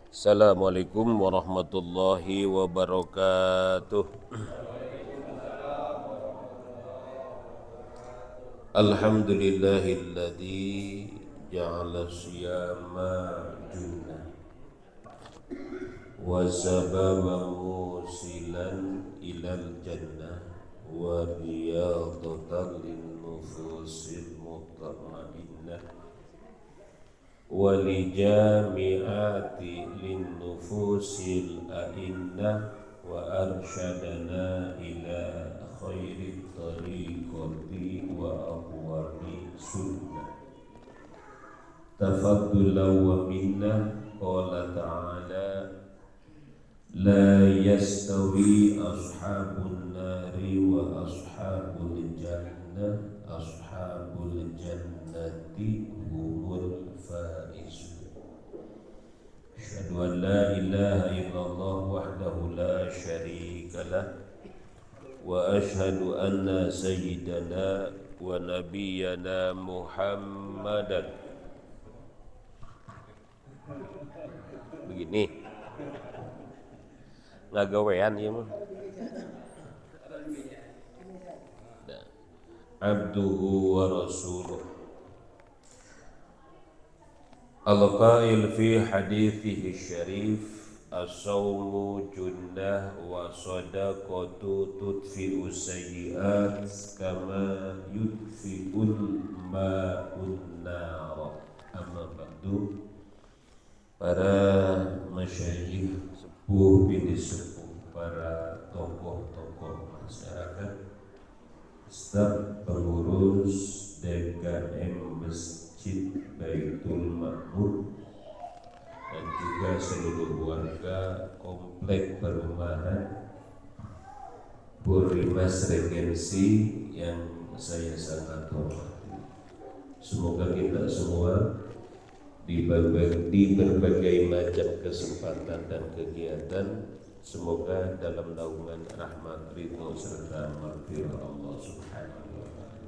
Assalamualaikum warahmatullahi wabarakatuh. Alhamdulillahilladzi ja'ala siyama junnah wa sababan musilan ilal jannah wa riyadatan lin nufusil mutma'innah walijami'ati linnufusil a'innah wa arsyadana ila khairit tariqati wa aqwami sunnah tafaddulan wa minnah. Qala ta'ala la yastawi ashabun nari wa ashabul jannah ashabul jannati humul faizun. Asyhadu an la ilaha illallah wahdahu la syarika lah wa asyhadu anna sayyidana wa nabiyyana Muhammadan. Begini ngagawean ieu mah abduhu wa rasuluh. Al-qail fi hadithihi syarif as-sawmu junnah wa sadaqatu tudfi'u sayyi'at kama yudfi'ul ma'un nar. Amma ba'du, para masyayikh sepuh bini sepuh, para tokoh-tokoh masyarakat, staf pengurus DKM Masjid Baitul Ma'mur, dan juga seluruh warga komplek perumahan Purimas Regensi yang saya sangat hormati. Semoga kita semua di berbagai macam kesempatan dan kegiatan, semoga dalam naungan rahmat, ridho serta maghfirah Allah Subhanahu wa taala.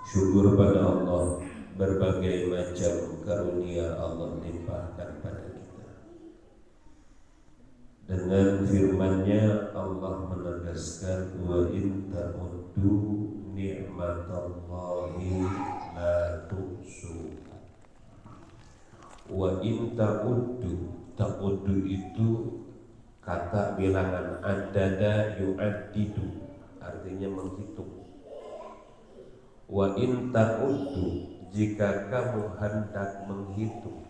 Syukur pada Allah, berbagai macam karunia Allah limpahkan pada kita. Dengan firman-Nya Allah menegaskan, wa in ta'uddu ni'matallahi la tuhsuha. Wa in ta'uddu itu kata bilangan, adada yu'addidu, artinya menghitung. Wa in ta'uddu, jika kamu hendak menghitung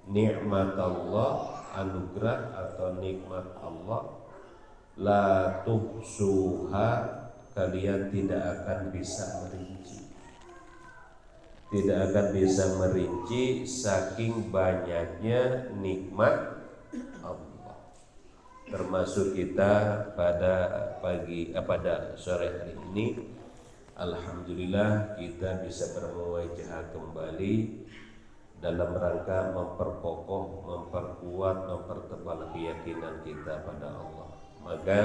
nikmat Allah, anugerah atau nikmat Allah, la tuhsuha, kalian tidak akan bisa merinci. Tidak akan bisa merinci saking banyaknya nikmat Allah. Termasuk kita pada sore hari ini, alhamdulillah kita bisa bermuajah kembali dalam rangka memperkokoh, memperkuat, mempertebal keyakinan kita pada Allah. Maka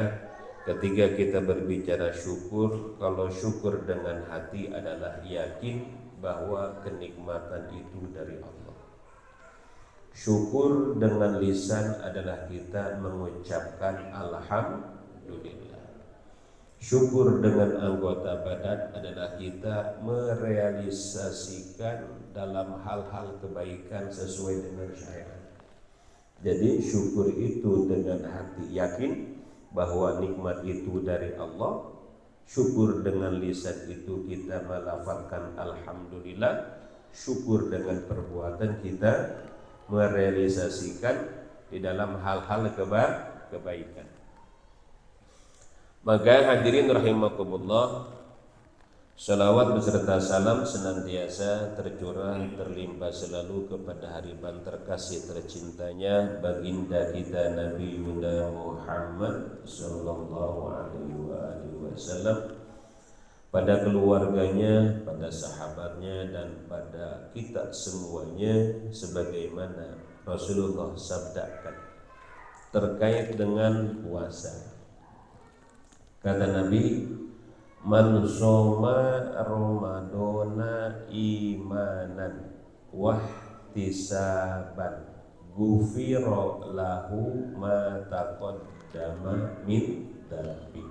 ketika kita berbicara syukur, kalau syukur dengan hati adalah yakin bahwa kenikmatan itu dari Allah. Syukur dengan lisan adalah kita mengucapkan alhamdulillah. Syukur dengan anggota badan adalah kita merealisasikan dalam hal-hal kebaikan sesuai dengan syariat. Jadi syukur itu dengan hati yakin bahwa nikmat itu dari Allah. Syukur dengan lisan itu kita melafazkan alhamdulillah. Syukur dengan perbuatan kita merealisasikan di dalam hal-hal kebaikan. Maka hadirin rahimakumullah, salawat beserta salam senantiasa tercurah terlimpah selalu kepada hariban terkasih tercintanya baginda kita Nabi Muhammad sallallahu alaihi wasallam, pada keluarganya, pada sahabatnya, dan pada kita semuanya, sebagaimana Rasulullah sabdakan terkait dengan puasa. Kata Nabi, man soma ramadana imanan wah wahtisaban ghufira lahu ma taqaddama min dhanbi.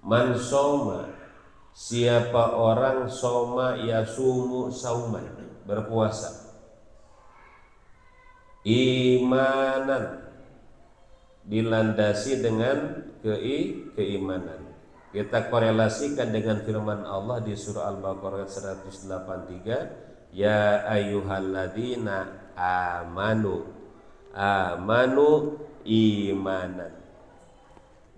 Man soma, siapa orang soma yasumu sauman, berpuasa, imanan, dilandasi dengan keimanan. Kita korelasikan dengan firman Allah di surah Al-Baqarah 183, ya ayyuhalladzina amanu imanan.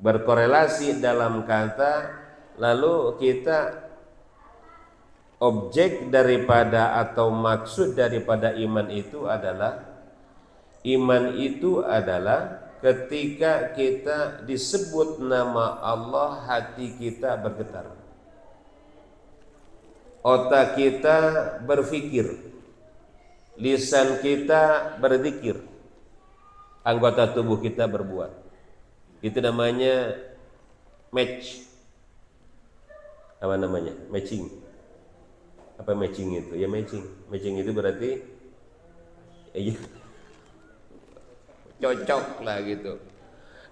Berkorelasi dalam kata, lalu kita objek daripada atau maksud daripada iman itu adalah ketika kita disebut nama Allah, hati kita bergetar, otak kita berpikir, lisan kita berzikir, anggota tubuh kita berbuat. Itu namanya match. Apa namanya? Matching. Apa matching itu? Ya matching. Matching itu berarti cocok lah gitu.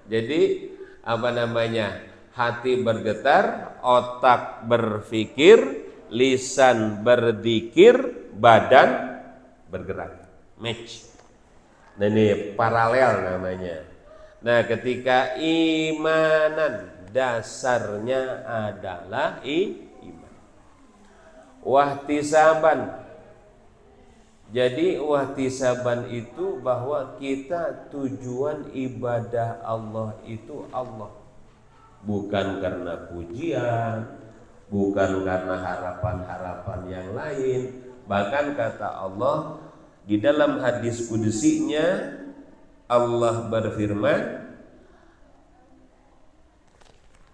Jadi apa namanya? Hati bergetar, otak berpikir, lisan berzikir, badan bergerak. Match. Nah ini paralel namanya. Nah ketika imanan dasarnya adalah iman. Wahtisaban, jadi wahtisaban itu bahwa kita tujuan ibadah Allah itu Allah, bukan karena pujian, bukan karena harapan-harapan yang lain. Bahkan kata Allah di dalam hadis qudsinya, Allah berfirman,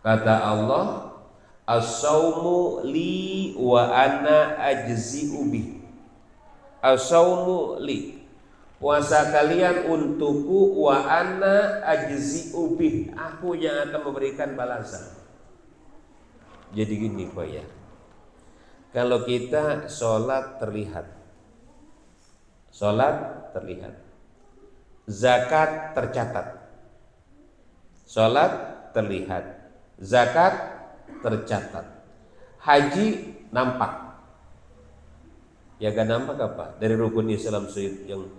kata Allah, as-saumu li wa ana ajzi'u bih. As-saumu li, puasa kalian untukku, wa ana ajzi'u bih, aku yang akan memberikan balasan. Jadi gini Pak ya, kalau kita sholat terlihat, zakat tercatat, sholat terlihat, zakat tercatat, haji nampak. Ya gak nampak apa? Dari rukun Islam yang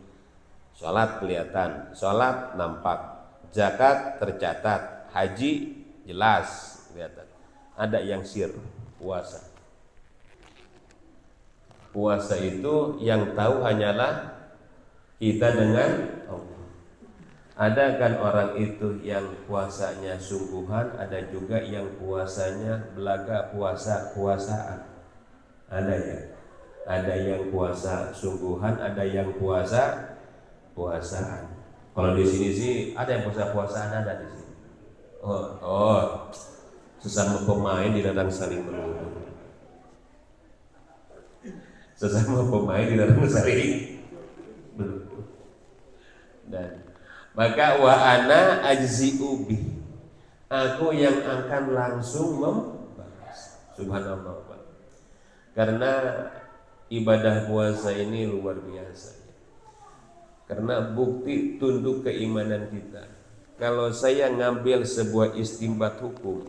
sholat kelihatan, sholat nampak, zakat tercatat, haji jelas kelihatan. Ada yang sir, puasa. Puasa itu yang tahu hanyalah kita dengan Allah. Ada kan orang itu yang puasanya sungguhan, ada juga yang puasanya belaga puasa-puasaan. Ada ya. Ada yang puasa sungguhan, ada yang puasaan. Kalau di sini sih ada yang puasaan, ada di sini. Oh, sesama pemain dilarang saling menuduh. Sesama pemain dilarang saling menuduh. Dan maka wa ana ajzi'u bih, aku yang akan langsung membalas. Subhanallah. Karena ibadah puasa ini luar biasa. Karena bukti tunduk keimanan kita. Kalau saya ngambil sebuah istinbat hukum,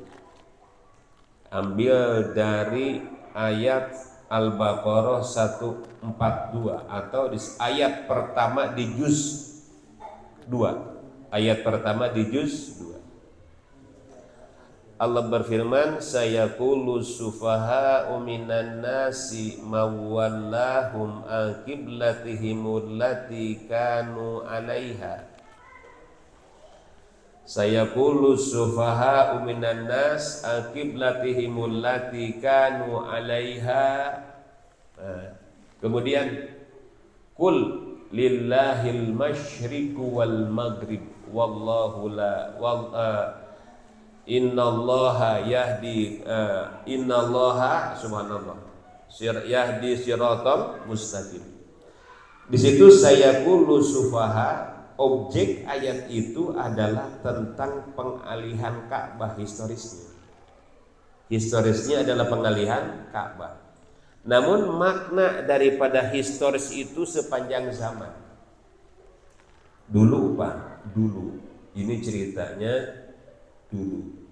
ambil dari ayat Al-Baqarah 142 atau di ayat pertama di juz 2. Ayat pertama di juz 2. Allah berfirman, sayaqulu sufaha'u minan nasi mawallahum an qiblatihim allati kanu 'alaiha. Sayaqulu sufaha'u minan nas an qiblatihim allati kanu 'alaiha. Kemudian kul lillahil masyriqu wal maghrib wallahu la innallaha yahdi innallaha subhanallah yahdi siratal mustaqim. Di situ sayaqulu sufaha, objek ayat itu adalah tentang pengalihan Ka'bah historisnya. Historisnya adalah pengalihan Ka'bah. Namun makna daripada historis itu sepanjang zaman. Dulu Pak, dulu. Ini ceritanya dulu.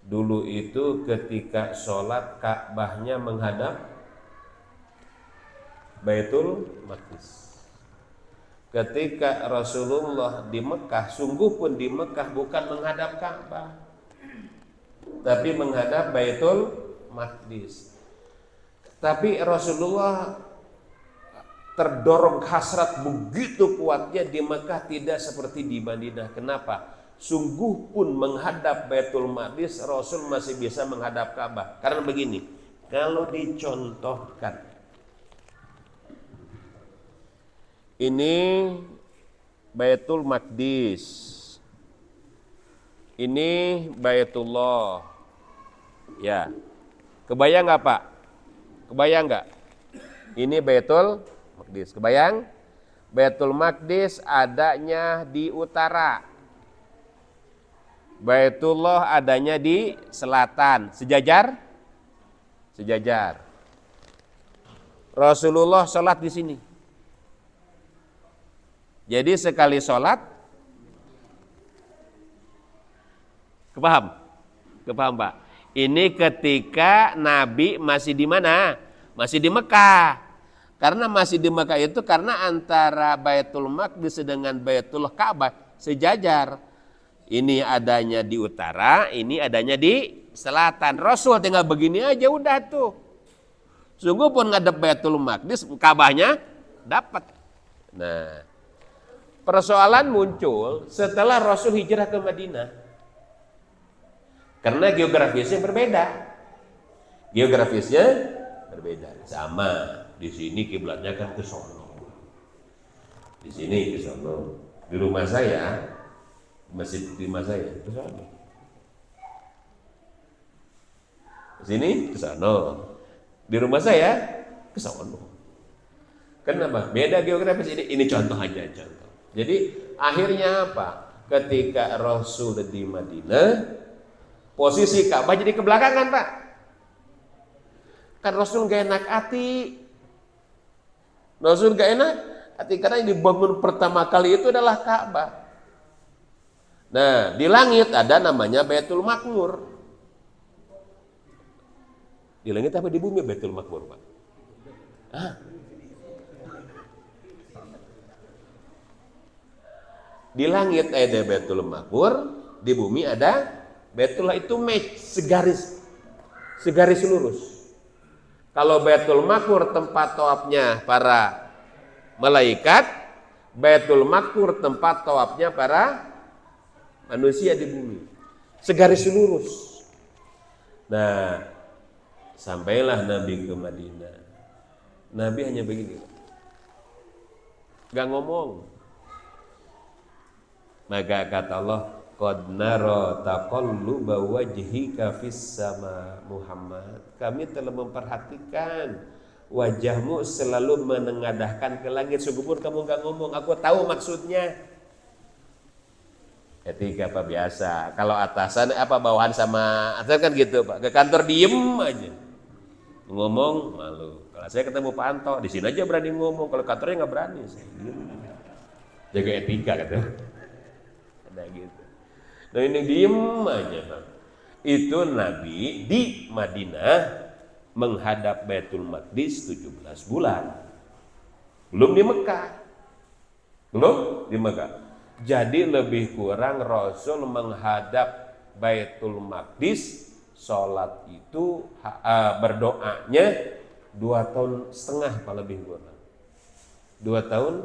Dulu itu ketika sholat Ka'bahnya menghadap Baitul Maqdis. Ketika Rasulullah di Mekah, sungguh pun di Mekah bukan menghadap Ka'bah, tapi menghadap Baitul Maqdis. Tapi Rasulullah terdorong hasrat begitu kuatnya di Mekah, tidak seperti di Madinah. Kenapa? Sungguh pun menghadap Baitul Maqdis, Rasul masih bisa menghadap Ka'bah. Karena begini, kalau dicontohkan, ini Baitul Maqdis, ini Baitullah, ya, kebayang nggak Pak? Kebayang nggak? Ini Baitul Maqdis, kebayang? Baitul Maqdis adanya di utara, Baitullah adanya di selatan, sejajar? Sejajar. Rasulullah sholat di sini. Jadi sekali sholat, kepaham? Kepaham Pak? Ini ketika Nabi masih di mana? Masih di Mekah. Karena masih di Mekah itu karena antara Baitul Maqdis dengan Baitul Ka'bah sejajar. Ini adanya di utara, ini adanya di selatan. Rasul tinggal begini aja udah tuh. Sungguh pun ngadep Baitul Maqdis, Ka'bahnya dapat. Nah, persoalan muncul setelah Rasul hijrah ke Madinah. Karena geografisnya berbeda. Geografisnya berbeda. Sama, di sini kiblatnya kan ke sono. Di sini ke sono. Di rumah saya, masjid di rumah saya ke sono. Di sini ke sono. Di rumah saya ke sono. Kenapa? Beda geografis ini contoh aja contoh. Jadi akhirnya apa? Ketika Rasul di Madinah, posisi Ka'bah jadi ke belakangan, Pak. Kan Rasul gak enak hati. Rasul gak enak hati karena yang dibangun pertama kali itu adalah Ka'bah. Nah, di langit ada namanya Baitul Maqmur. Di langit apa di bumi Baitul Maqmur, Pak? Hah? Di langit ada Baitul Maqmur, di bumi ada Baitullah, itu match, segaris lurus. Kalau Baitul Maqmur tempat tawafnya para malaikat, Baitul Maqmur tempat tawafnya para manusia di bumi. Segaris lurus. Nah, sampailah Nabi ke Madinah. Nabi hanya begini, gak ngomong. Maka kata Allah, qad nara taqalluba wajhika fis sama Muhammad. Kami telah memperhatikan wajahmu selalu menengadahkan ke langit. Sungguh pun kamu gak ngomong, aku tahu maksudnya. Etika apa biasa. Kalau atasan apa bawahan sama atasan kan gitu, Pak. Ke kantor diem aja. Ngomong malu. Kalau saya ketemu Pak Anto, di sini aja berani ngomong. Kalau kantornya nggak berani, saya diem. Jaga etika kata. Ada gitu. Nah ini diem aja, Pak. Itu Nabi di Madinah menghadap Baitul Maqdis 17 bulan. Belum di Mekah. Belum di Mekah. Jadi lebih kurang Rasul menghadap Baitul Maqdis, sholat itu berdoanya 2,5 tahun Pak, lebih kurang 2,5 tahun.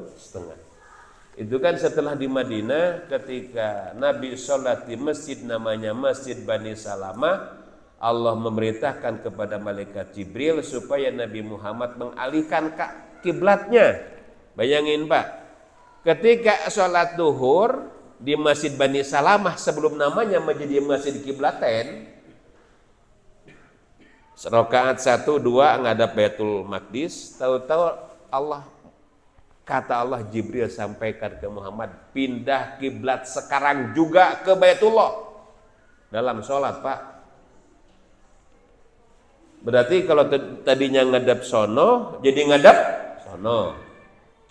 Itu kan setelah di Madinah, ketika Nabi sholat di masjid namanya Masjid Bani Salamah, Allah memerintahkan kepada malaikat Jibril supaya Nabi Muhammad mengalihkan kiblatnya. Bayangin Pak, ketika sholat duhur di Masjid Bani Salamah sebelum namanya menjadi Masjid Kiblaten, rakaat 1, 2 ngadap Baitul Maqdis, tahu-tahu kata Allah Jibril sampaikan ke Muhammad, pindah kiblat sekarang juga ke Baitullah dalam sholat, Pak. Berarti kalau tadinya ngadap sono, jadi ngadap sono.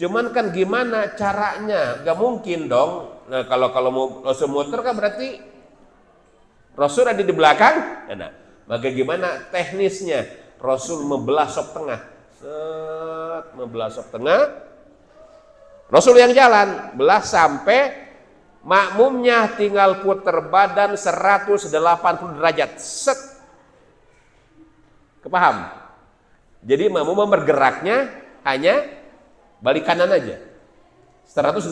Cuman kan gimana caranya? Gak mungkin dong. Nah kalau mau Rasul muter kan berarti Rasul ada di belakang. Nah, maka gimana teknisnya? Rasul membelah sop tengah. Membelah sop tengah. Rasul yang jalan, belah sampai makmumnya tinggal putar badan 180 derajat. Set. Kepaham? Jadi makmum bergeraknya hanya balik kanan aja. 180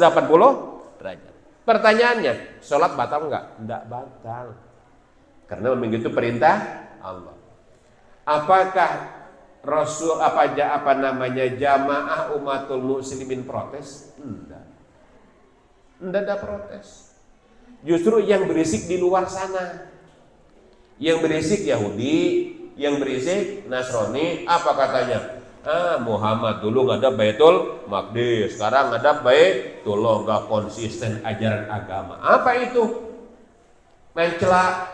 derajat. Pertanyaannya, sholat batal enggak? Enggak batal. Karena memang itu perintah Allah. Apakah Rasul jamaah umatul muslimin protes? Enggak. Enggak ada protes. Justru yang berisik di luar sana. Yang berisik Yahudi, yang berisik Nasrani, apa katanya? Muhammad dulu ngadap Baitul Maqdis, sekarang ngadap Baitullah, gak konsisten ajaran agama. Apa itu? Mencela.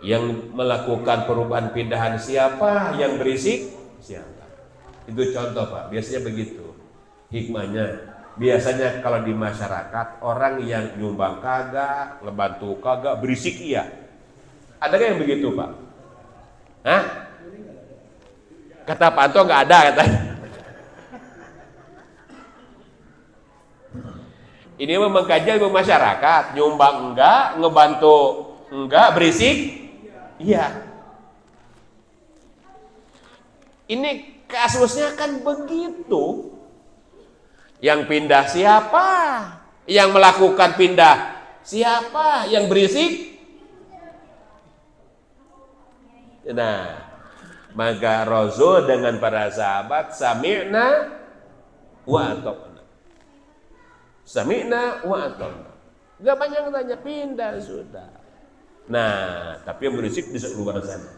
Yang melakukan perubahan pindahan siapa? Yang berisik siapa? Itu contoh Pak, biasanya begitu. Hikmahnya, biasanya kalau di masyarakat orang yang nyumbang kagak, ngebantu kagak, berisik iya. Adakah yang begitu Pak? Hah? Kata Pak Anto nggak ada katanya. Ini memang kajian masyarakat, nyumbang enggak, ngebantu enggak, berisik iya. Ini kasusnya kan begitu. Yang pindah siapa? Yang melakukan pindah siapa? Yang berisik? Nah, maka Rasul dengan para sahabat sami'na wa ata'na. Sami'na wa ata'na. Gak banyak tanya, pindah sudah. Nah, tapi yang berisik di luar sana.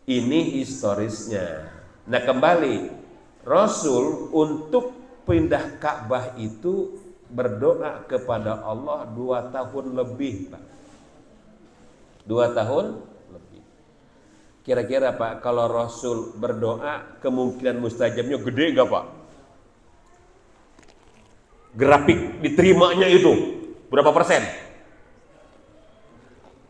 Ini historisnya. Nah, kembali Rasul untuk pindah Ka'bah itu berdoa kepada Allah 2 tahun lebih, Pak. 2 tahun lebih. Kira-kira Pak, kalau Rasul berdoa kemungkinan mustajabnya gede enggak Pak? Grafik diterimanya itu berapa persen?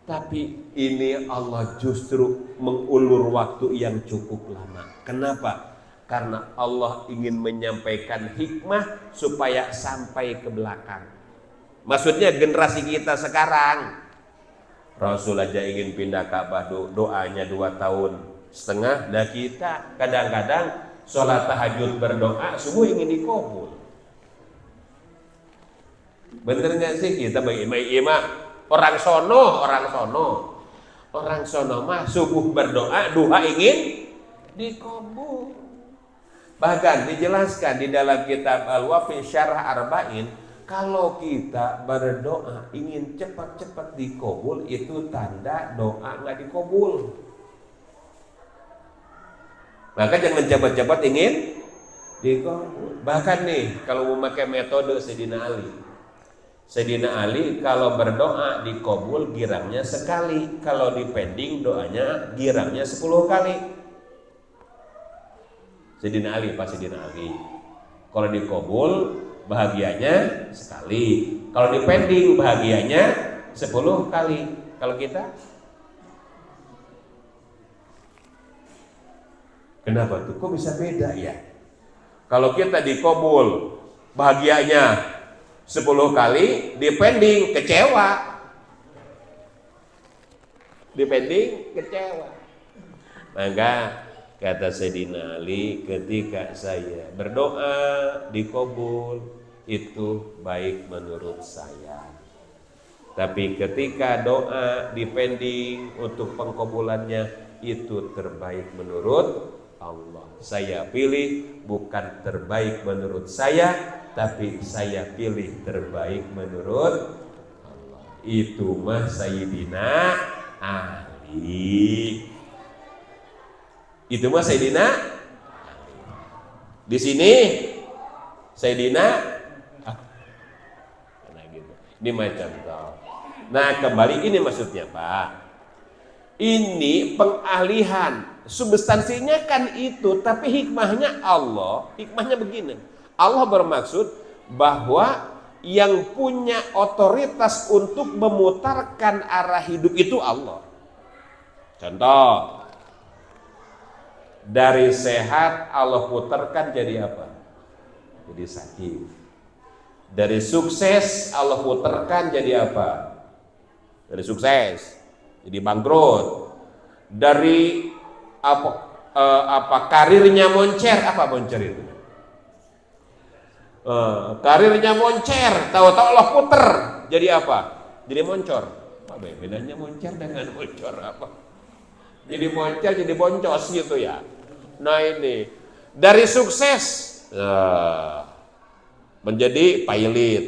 Tapi ini Allah justru mengulur waktu yang cukup lama. Kenapa? Karena Allah ingin menyampaikan hikmah supaya sampai ke belakang. Maksudnya generasi kita sekarang. Rasul aja ingin pindah Ka'bah, doanya 2 tahun setengah. Nah kita kadang-kadang sholat tahajud berdoa, subuh ingin dikabul. Bener nggak sih kita bagi imam orang sono mah subuh berdoa, duha ingin dikabul. Bahkan dijelaskan di dalam kitab Al-Wafi Syarah Arba'in, kalau kita berdoa ingin cepat-cepat dikabul, itu tanda doa nggak dikabul. Maka jangan cepat-cepat ingin dikabul. Bahkan nih kalau memakai metode Sayyidina Ali. Sayyidina Ali kalau berdoa dikabul girangnya sekali, kalau dipending doanya girangnya 10 kali. Sayyidina Ali, Pak Sayyidina Ali. Kalau dikabul bahagianya sekali, kalau dipending bahagianya 10 kali. Kalau kita kenapa tuh? Kok bisa beda ya? Kalau kita dikabul bahagianya 10 kali, dipending kecewa. Dipending kecewa. Maka kata Sayyidina Ali, ketika saya berdoa dikabul, itu baik menurut saya. Tapi ketika doa dipending untuk pengkabulannya, itu terbaik menurut Allah. Saya pilih bukan terbaik menurut saya, tapi saya pilih terbaik menurut Allah. Itu mah Sayyidina Ali. Itu mah Sayyidina Ali. Di sini Sayyidina nah gitu. Ini macam contoh. Nah, kembali ini maksudnya Pak. Ini pengalihan. Substansinya kan itu, tapi hikmahnya Allah, hikmahnya begini. Allah bermaksud bahwa yang punya otoritas untuk memutarkan arah hidup itu Allah. Contoh, dari sehat Allah putarkan jadi apa? Jadi sakit. Dari sukses Allah putarkan jadi apa? Dari sukses jadi bangkrut. Dari karirnya moncer, apa moncer itu? Karirnya moncer, tahu-tahu Allah puter jadi apa? Jadi moncor. Apa bedanya moncer dengan moncor apa? Jadi moncer jadi boncos gitu ya. Nah ini dari sukses menjadi pilot.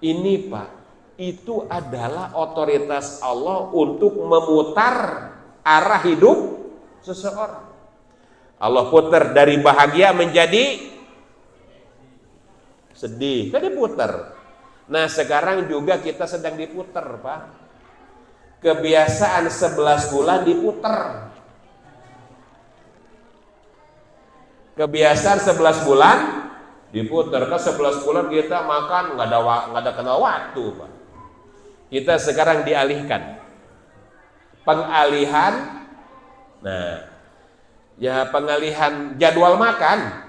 Ini Pak, itu adalah otoritas Allah untuk memutar arah hidup seseorang. Allah putar dari bahagia menjadi sedih, kan diputar. Nah sekarang juga kita sedang diputar Pak. Kebiasaan 11 bulan diputar. Kebiasaan 11 bulan diputar. Kan 11 bulan kita makan nggak ada kenal waktu Pak. Kita sekarang dialihkan. Pengalihan. Nah ya pengalihan jadwal makan.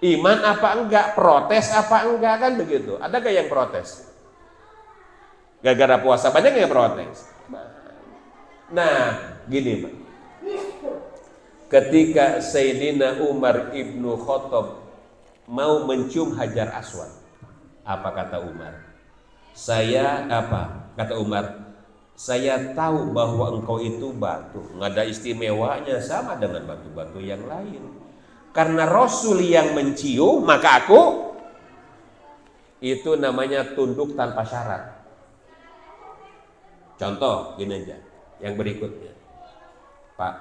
Iman apa enggak, protes apa enggak, kan begitu. Ada gak yang protes? Gara-gara puasa banyak yang protes. Nah, gini Pak. Ketika Sayyidina Umar ibnu Khattab mau mencium Hajar Aswad, apa kata Umar? Kata Umar, saya tahu bahwa engkau itu batu, nggak ada istimewanya sama dengan batu-batu yang lain. Karena Rasul yang mencium, maka aku itu namanya tunduk tanpa syarat. Contoh gini aja, yang berikutnya. Pak,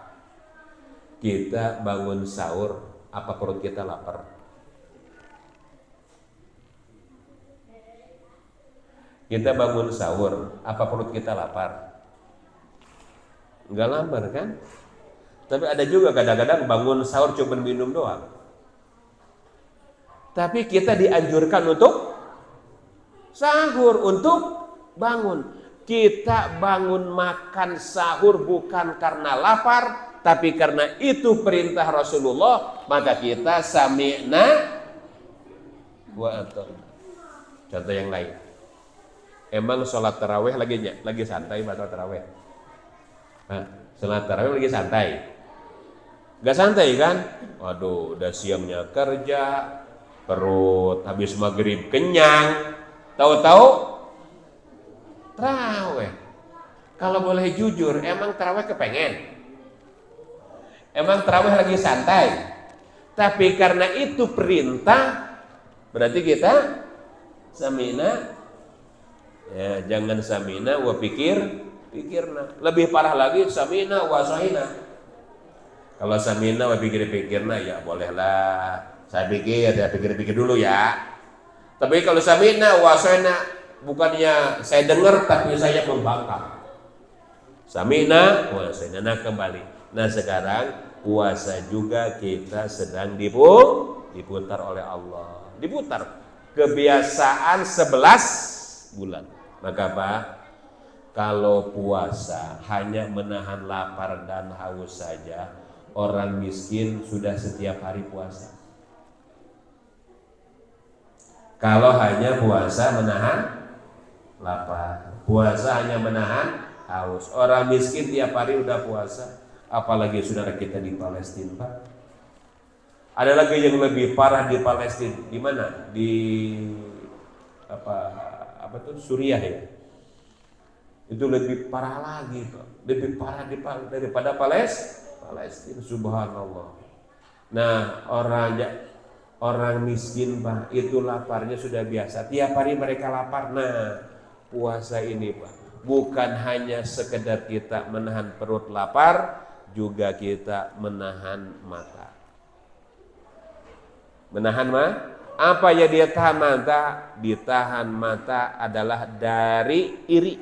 kita bangun sahur, apa perut kita lapar? Kita bangun sahur, apa perut kita lapar? Enggak lapar kan? Tapi ada juga kadang-kadang bangun sahur cuma minum doang. Tapi kita dianjurkan untuk sahur, untuk bangun. Kita bangun makan sahur bukan karena lapar, tapi karena itu perintah Rasulullah, maka kita sami'na wa ata'na. Contoh yang lain. Emang sholat tarawih lagi santai atau tarawih? Sholat tarawih lagi santai. Gak santai kan? Waduh, udah siangnya kerja, perut habis maghrib kenyang, tahu-tahu tarawih. Kalau boleh jujur, emang tarawih kepengen? Emang tarawih lagi santai? Tapi karena itu perintah, berarti kita samina. Ya, jangan samina wa pikirna. Lebih parah lagi samina wa sahina. Kalau samina wa pikirna ya bolehlah. Saya pikir dulu ya. Tapi kalau samina wa sahina, bukannya saya dengar tapi saya membangkang. Samina wa sahina. Nah kembali. Nah sekarang puasa juga kita sedang diputar oleh Allah. Diputar. Kebiasaan 11 bulan. Maka apa? Kalau puasa hanya menahan lapar dan haus saja, orang miskin sudah setiap hari puasa. Kalau hanya puasa menahan lapar, puasa hanya menahan haus, orang miskin tiap hari udah puasa. Apalagi saudara kita di Palestina, Pak. Ada lagi yang lebih parah di Palestina. Di mana? Di apa tuh? Suriah ya. Itu lebih parah lagi, Pak. Lebih parah daripada Palestina, subhanallah. Nah, orang miskin, Pak, itu laparnya sudah biasa. Tiap hari mereka lapar. Nah, puasa ini, Pak, bukan hanya sekedar kita menahan perut lapar, juga kita menahan mata. Menahan apa ya dia tahan mata? Ditahan mata adalah dari iri.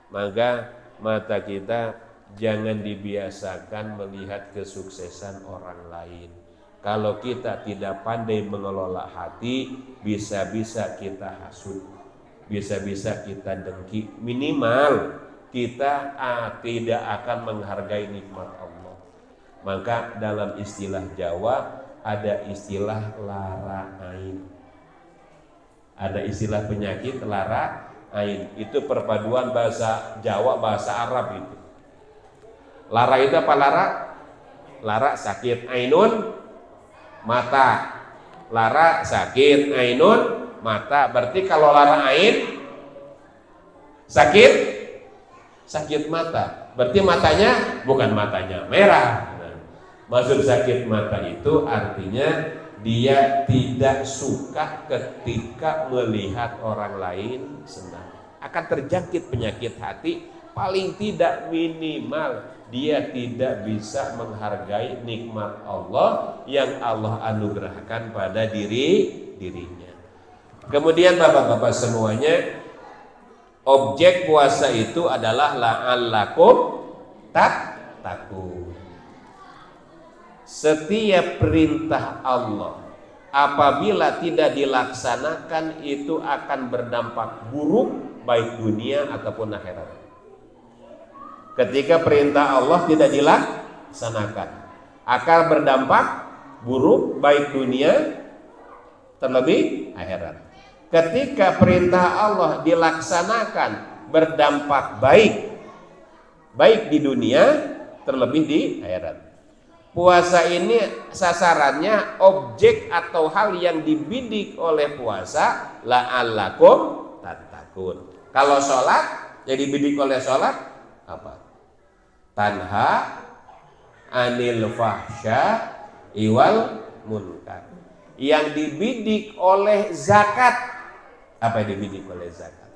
Maka mata kita jangan dibiasakan melihat kesuksesan orang lain. Kalau kita tidak pandai mengelola hati, bisa-bisa kita hasud, bisa-bisa kita dengki. Minimal kita tidak akan menghargai nikmat Allah. Maka dalam istilah Jawa ada istilah lara ain. Ada istilah penyakit lara ain. Itu perpaduan bahasa Jawa bahasa Arab itu. Lara itu apa lara? Lara sakit, ainun mata. Lara sakit, ainun mata. Berarti kalau lara ain sakit mata. Berarti matanya bukan matanya merah. Nah, maksud sakit mata itu artinya dia tidak suka ketika melihat orang lain senang. Akan terjangkit penyakit hati, paling tidak minimal dia tidak bisa menghargai nikmat Allah yang Allah anugerahkan pada dirinya. Kemudian bapak-bapak semuanya, objek puasa itu adalah la'allakum tattaqun. Setiap perintah Allah apabila tidak dilaksanakan itu akan berdampak buruk baik dunia ataupun akhirat. Ketika perintah Allah tidak dilaksanakan akan berdampak buruk baik dunia terlebih akhirat. Ketika perintah Allah dilaksanakan berdampak baik di dunia terlebih di akhirat. Puasa ini sasarannya objek atau hal yang dibidik oleh puasa la'allakum tattaqun. Kalau sholat yang dibidik oleh sholat apa? Tanha anil fahsya iwal munkar. Yang dibidik oleh zakat, apa yang dibidik oleh zakat?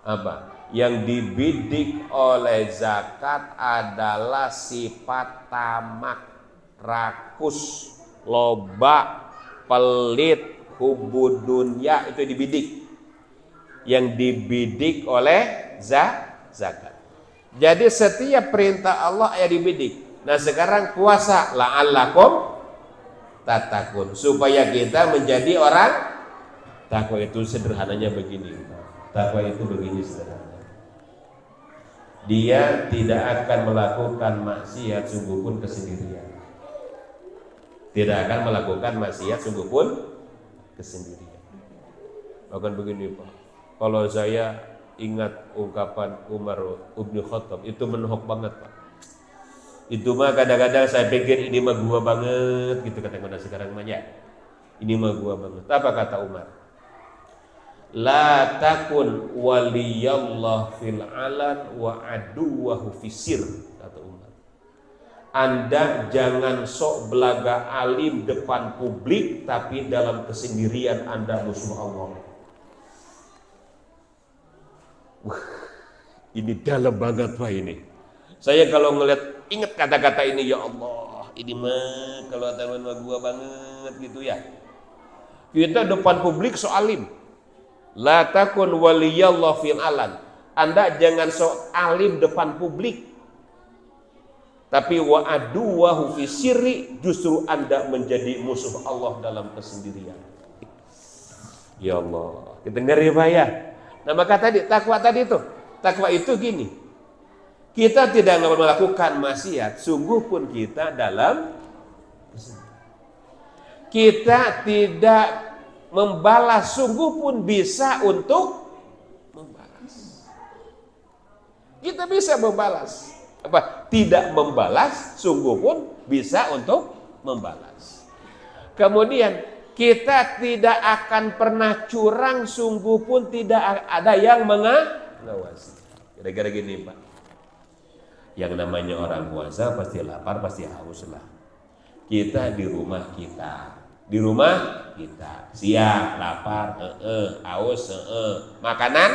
Apa? Yang dibidik oleh zakat adalah sifat tamak, rakus, loba, pelit, hubud dunya, itu dibidik. Yang dibidik oleh zakat. Jadi setiap perintah Allah yang dibidik. Nah sekarang puasa la'allakum tattaqun, supaya kita menjadi orang takwa. Itu sederhananya begini. Takwa itu begini sederhana. Dia tidak akan melakukan maksiat sungguh pun kesendirian. Tidak akan melakukan maksiat sungguh pun kesendirian. Bahkan begini Pak, kalau saya ingat ungkapan Umar bin Khattab, itu menohok banget Pak. Itu mah kadang-kadang saya pikir ini mah gua banget gitu, kata mana sekarang mah ya. Ini mah gua banget. Apa kata Umar? La takun waliyallah fil alan wa aduwahu fisir, kata Umar. Anda jangan sok belaga alim depan publik, tapi dalam kesendirian Anda musuh Allah. Wah, ini dalam banget Pak ini. Saya kalau ngeliat, ingat kata-kata ini, ya Allah, ini mah kalau teman mah gua banget gitu ya. Kita depan publik so alim. La takun waliyallah fil alan. Anda jangan sok alim depan publik, tapi wa aduwahu fi sirri, justru Anda menjadi musuh Allah dalam kesendirian. Ya Allah, kita ngeri Pak ya. Nah maka tadi takwa tadi itu, takwa itu gini. Kita tidak melakukan maksiat, sungguh pun kita dalam, kita tidak membalas, sungguh pun bisa untuk membalas. Kita bisa membalas. Apa? Tidak membalas, sungguh pun bisa untuk membalas. Kemudian kita tidak akan pernah curang, sungguh pun tidak ada yang mengawasi. Kira-kira gini Pak. Yang namanya orang puasa pasti lapar, pasti haus lah. Kita di rumah kita. Di rumah kita siang lapar, haus, makanan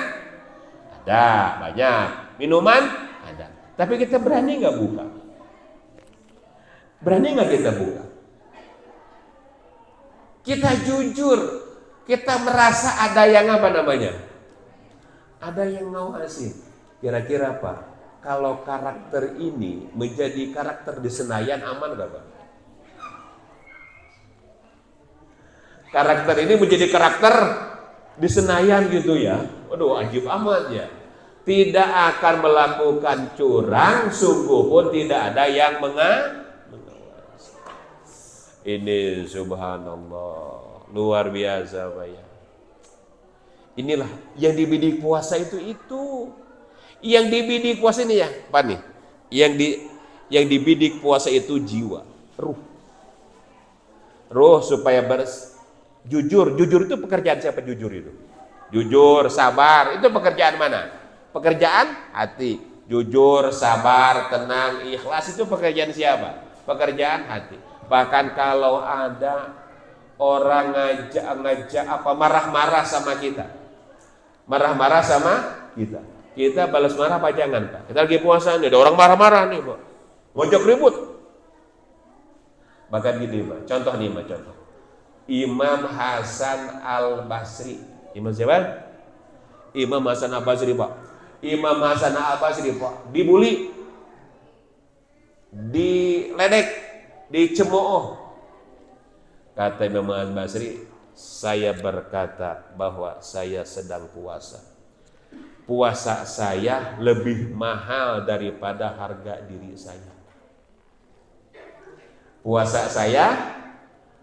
ada banyak, minuman ada, tapi kita berani nggak buka? Berani nggak kita buka? Kita jujur, kita merasa ada yang apa namanya? Ada yang ngawasi. Kira-kira Pak, kalau karakter ini menjadi karakter di Senayan aman gak Pak? Karakter ini menjadi karakter di Senayan gitu ya. Waduh, ajib amat ya. Tidak akan melakukan curang, sungguh pun tidak ada yang mengawasi. Ini subhanallah, luar biasa Pak ya. Inilah yang dibidik puasa itu. Yang dibidik puasa ini ya, Pak nih. Yang dibidik puasa itu jiwa, ruh. Ruh supaya jujur itu pekerjaan siapa jujur itu? Jujur, sabar, itu pekerjaan mana? Pekerjaan hati. Jujur, sabar, tenang, ikhlas itu pekerjaan siapa? Pekerjaan hati. Bahkan kalau ada orang ngajak marah-marah sama kita. Marah-marah sama kita balas marah apa jangan Pak? Kita lagi puasa nih, ada orang marah-marah nih Pak, ngojok ribut. Bahkan gini Pak, contoh nih Pak, contoh Imam Hasan Al-Basri. Imam siapa? Imam Hasan Al-Basri Pak. Imam Hasan Al-Basri Pak dibully, diledek, dicemooh. Kata Imam Al-Basri, saya berkata bahwa saya sedang puasa. Puasa saya lebih mahal daripada harga diri saya. Puasa saya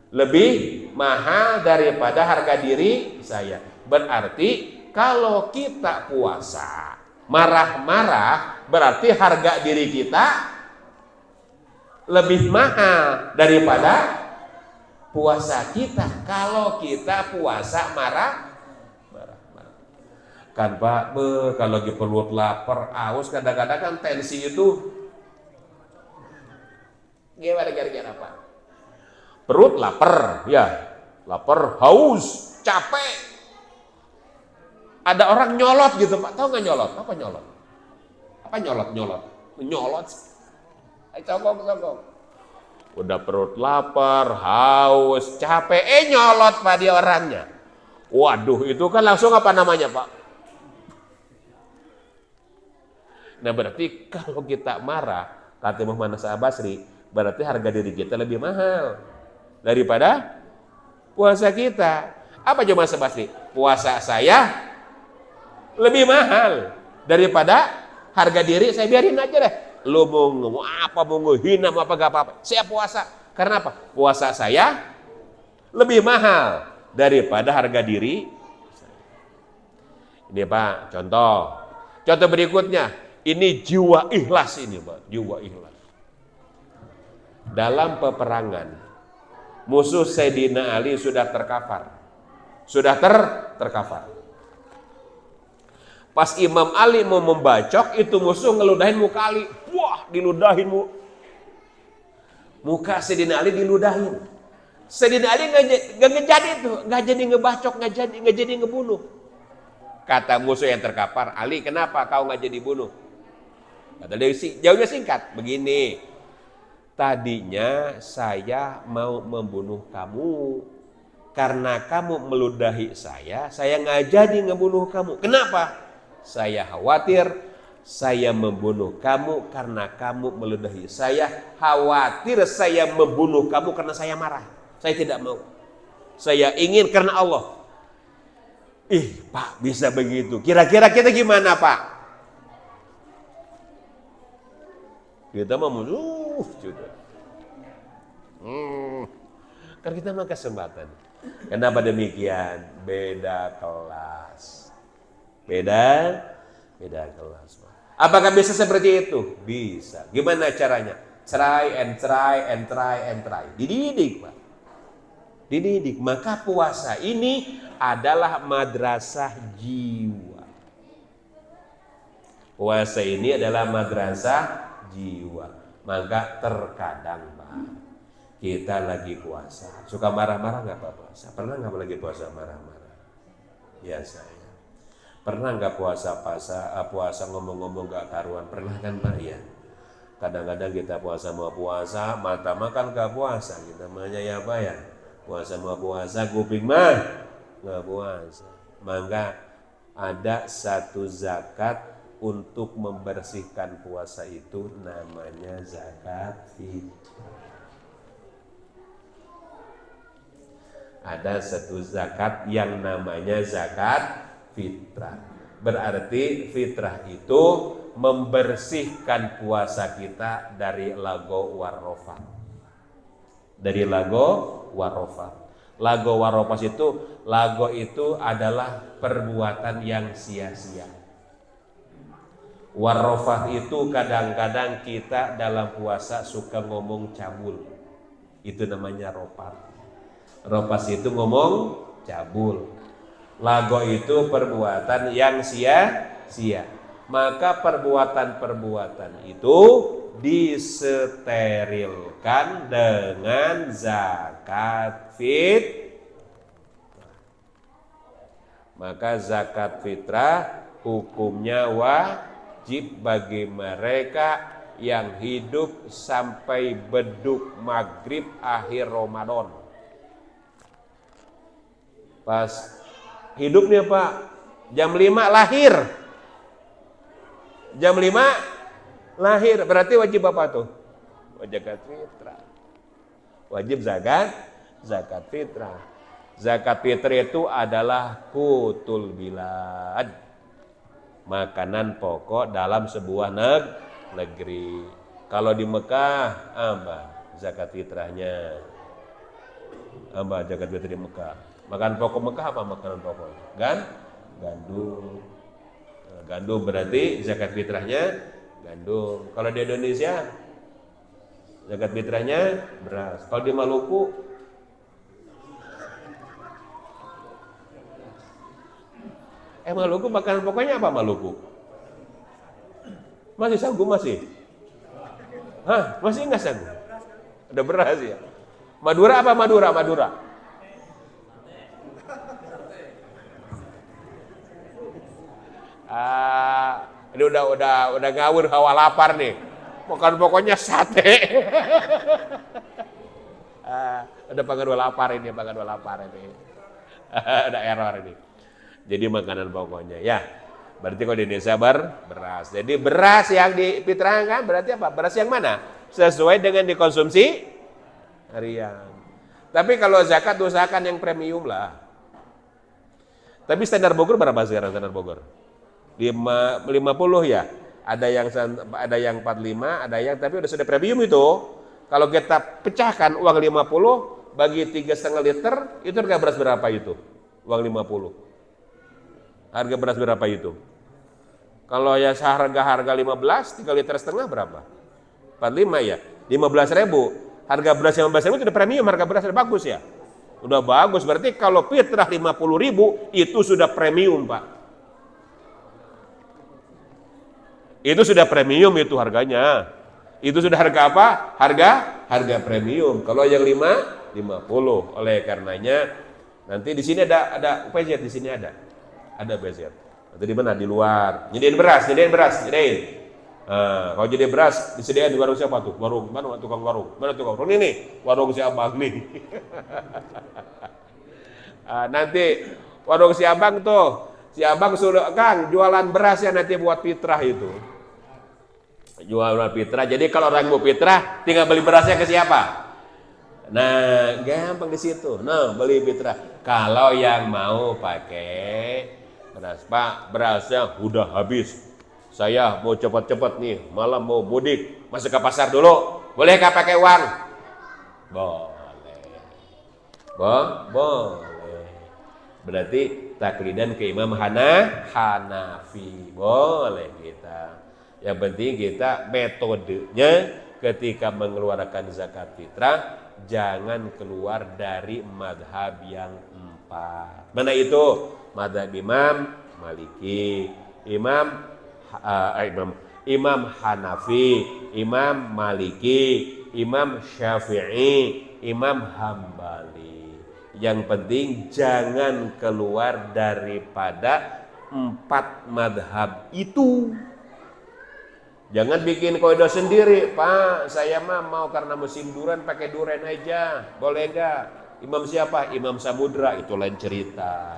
lebih mahal daripada harga diri saya. Berarti kalau kita puasa marah-marah, berarti harga diri kita lebih mahal daripada puasa kita. Kalau kita puasa marah. Kan Pak, kalau lagi perut lapar, aus, kadang-kadang kan tensi itu gimana kira-kira Pak? Perut lapar, ya, lapar, haus, capek. Ada orang nyolot gitu Pak, tahu nggak nyolot? Apa nyolot? Apa nyolot? Nyolot. Cokok. Udah perut lapar, haus, capek, nyolot Pak dia orangnya. Waduh, itu kan langsung apa namanya Pak? Nah berarti kalau kita marah, kata Muhammad Hasan Al-Basri, berarti harga diri kita lebih mahal daripada puasa kita. Apa Muhammad Hasan Al-Basri? Puasa saya lebih mahal daripada harga diri saya, biarin aja deh. Lu mau ngomong apa, mau ngehina apa gak apa-apa. Saya puasa. Karena apa? Puasa saya lebih mahal daripada harga diri. Ini Pak, contoh. Contoh berikutnya. Ini jiwa ikhlas ini Pak, jiwa ikhlas. Dalam peperangan, musuh Sayyidina Ali sudah terkafar. Terkafar. Pas Imam Ali mau membacok, itu musuh ngeludahin muka Ali. Wah, diludahin muka Sayyidina Ali diludahin. Sayyidina Ali nggak jadi ngebacok, nggak jadi ngebunuh. Kata musuh yang terkapar, Ali kenapa kau nggak jadi bunuh? Kata dia, jauhnya singkat, begini. Tadinya saya mau membunuh kamu, karena kamu meludahi saya nggak jadi ngebunuh kamu. Kenapa? Saya khawatir saya membunuh kamu karena kamu meludahi saya. Khawatir saya membunuh kamu karena saya marah. Saya tidak mau. Saya ingin karena Allah. Pak, bisa begitu. Kira-kira kita gimana Pak? Kita mau sudah. Kan kita mau kesempatan. Kenapa demikian? Beda kelas. Beda kelas. Apakah bisa seperti itu? Bisa. Gimana caranya? Try and try. Dididik Pak. Dididik. Maka puasa ini adalah madrasah jiwa. Puasa ini adalah madrasah jiwa. Maka terkadang Pak, kita lagi puasa suka marah-marah nggak Pak puasa? Pernah nggak lagi puasa marah-marah? Ya saya. Pernah nggak puasa ngomong-ngomong nggak karuan? Pernah kan Pak ya? Kadang-kadang kita puasa mau puasa, mata makan nggak puasa. Kita namanya ya Pak ya? Puasa mau puasa, kuping mah nggak puasa. Maka ada satu zakat untuk membersihkan puasa itu namanya zakat fitrah. Ada satu zakat yang namanya zakat fitrah. Berarti fitrah itu membersihkan puasa kita dari lago warofah. Dari lago warofah. Lago warofah itu, lago itu adalah perbuatan yang sia-sia. Warofah itu kadang-kadang kita dalam puasa suka ngomong cabul. Itu namanya rofat. Rofas itu ngomong cabul. Lago itu perbuatan yang sia-sia. Maka perbuatan-perbuatan itu disterilkan dengan zakat fitrah. Maka zakat fitrah hukumnya wajib bagi mereka yang hidup sampai beduk maghrib akhir Ramadan. Pas hidupnya Pak, jam 5 lahir. Jam 5 lahir, berarti wajib apa tuh? Wajib zakat fitrah. Wajib zakat fitrah. Zakat fitrah itu adalah qutul bilad. Makanan pokok dalam sebuah negeri. Kalau di Mekah, apa zakat fitrahnya? Apa zakat fitrah di Mekah? Makanan pokok Mekah apa makanan pokok? Gandum. Gandum berarti zakat fitrahnya gandum. Kalau di Indonesia zakat fitrahnya beras. Kalau di Maluku Maluku makanan pokoknya apa Maluku? Masih sagu masih? Hah, masih enggak sagu? Ada beras ya. Madura apa Madura? Ini udah ngawur hawa lapar nih. Makan pokoknya sate. Ada pengaruh lapar ini. Ada error ini. Jadi makanan pokoknya ya. Berarti kalau di Indonesia beras. Jadi beras yang difitrahkan berarti apa? Beras yang mana? Sesuai dengan dikonsumsi harian. Tapi kalau zakat usahakan yang premium lah. Tapi standar Bogor berapa sekarang standar Bogor? 50 ya. Ada yang 45, ada yang tapi sudah premium itu. Kalau kita pecahkan uang 50 bagi 3,5 liter, itu harga beras berapa itu? Uang 50. Harga beras berapa itu? Kalau ya harga 15, 3 liter setengah berapa? 45 ya. 15.000. Harga beras 15.000 itu udah premium, harga beras udah bagus ya. Udah bagus, berarti kalau fitrah 50.000 itu sudah premium, Pak. Itu sudah premium itu harganya. Itu sudah harga apa? Harga premium. Kalau yang 50. Oleh karenanya nanti di sini ada PZ di sini ada PZ. Nanti di mana? Di luar. Nyediain beras. Kalau jadi beras disediain di warung siapa tuh? Warung mana tukang warung? Mana tukang warung ini? Warung si Abang nih. Nanti warung si Abang tuh. Si Abang suruh Kang jualan beras ya nanti buat fitrah itu. Jualan fitrah. Jadi kalau orang mau fitrah tinggal beli berasnya ke siapa? Nah, gampang di situ. Nah, beli fitrah. Kalau yang mau pakai beras, Pak, berasnya udah habis. Saya mau cepat-cepat nih, malam mau mudik, masuk ke pasar dulu. Bolehkah pakai uang? Boleh. Boleh. Berarti taklidan ke Imam Hanafi. Boleh kita. Yang penting kita metodenya ketika mengeluarkan zakat fitrah jangan keluar dari madhab yang 4. Mana itu? Madhab Imam Maliki, Imam Hanafi, Imam Maliki, Imam Syafi'i, Imam Hambali. Yang penting jangan keluar daripada 4 madhab itu. Jangan bikin kaidah sendiri, Pak. Saya mah mau karena musim durian pakai durian aja. Boleh enggak? Imam siapa? Imam Samudra, itu lain cerita.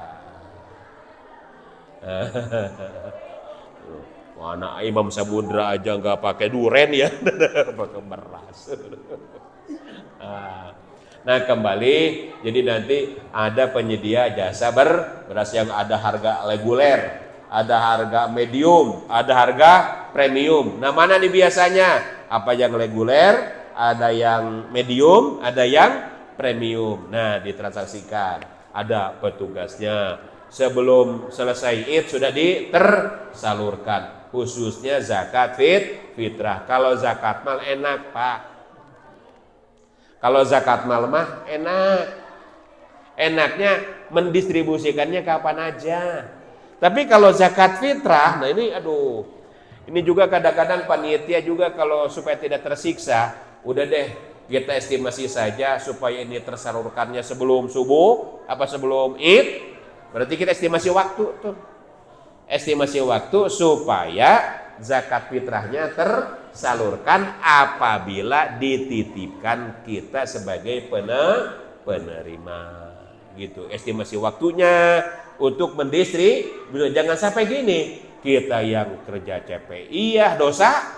Mana Imam Sabudra aja nggak pakai duren ya, pakai beras. Nah kembali, jadi nanti ada penyedia jasa beras yang ada harga reguler, ada harga medium, ada harga premium. Nah mana nih biasanya? Apa yang reguler, ada yang medium, ada yang premium. Nah ditransaksikan, ada petugasnya. Sebelum selesai Id sudah ditersalurkan, khususnya zakat fitrah. Kalau zakat mal enak Pak. Kalau zakat mal mah enak. Enaknya mendistribusikannya kapan aja. Tapi kalau zakat fitrah, nah ini aduh. Ini juga kadang-kadang panitia juga kalau supaya tidak tersiksa, udah deh kita estimasi saja supaya ini tersalurkannya sebelum subuh apa sebelum Id. Berarti kita estimasi waktu tuh. Estimasi waktu supaya zakat fitrahnya tersalurkan apabila dititipkan kita sebagai penerima. Gitu. Estimasi waktunya untuk mendistribusi. Jangan sampai gini, kita yang kerja CPI ya dosa.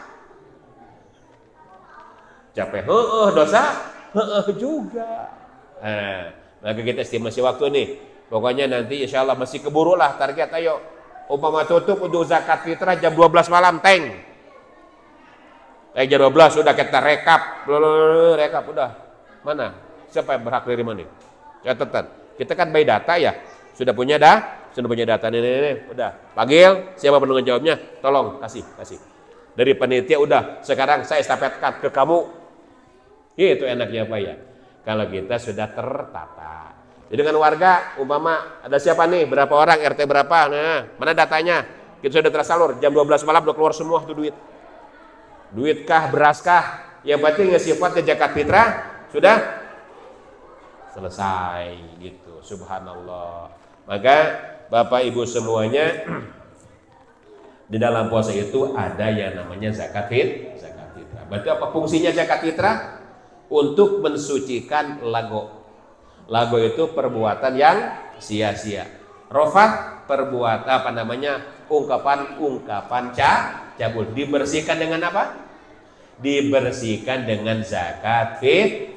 Capek dosa juga. Nah, maka kita estimasi waktu nih. Pokoknya nanti insya Allah masih keburu lah target. Ayo umpama tutup untuk zakat fitrah jam 12 malam jam 12 udah kita rekap udah. Mana? Siapa yang berhak nerima nih? Catatan. Kita kan by data ya. Sudah punya data nih. Udah. Panggil siapa penanggung jawabnya? Tolong kasih. Dari panitia udah. Sekarang saya estafetkan ke kamu. Itu enaknya Pak ya. Kalau kita sudah tertata. Jadi dengan warga, umpama ada siapa nih, berapa orang, RT berapa, nah mana datanya, kita sudah tersalur, jam 12 malam udah keluar semua tuh duit. Duitkah, beraskah, yang penting sifatnya zakat fitrah, sudah selesai gitu, subhanallah. Maka Bapak Ibu semuanya, di dalam puasa itu ada yang namanya zakat fitrah. Berarti apa fungsinya zakat fitrah? Untuk mensucikan lago. Lago itu perbuatan yang sia-sia. Rofat perbuatan ungkapan cabul. Dibersihkan dengan apa? Dibersihkan dengan zakat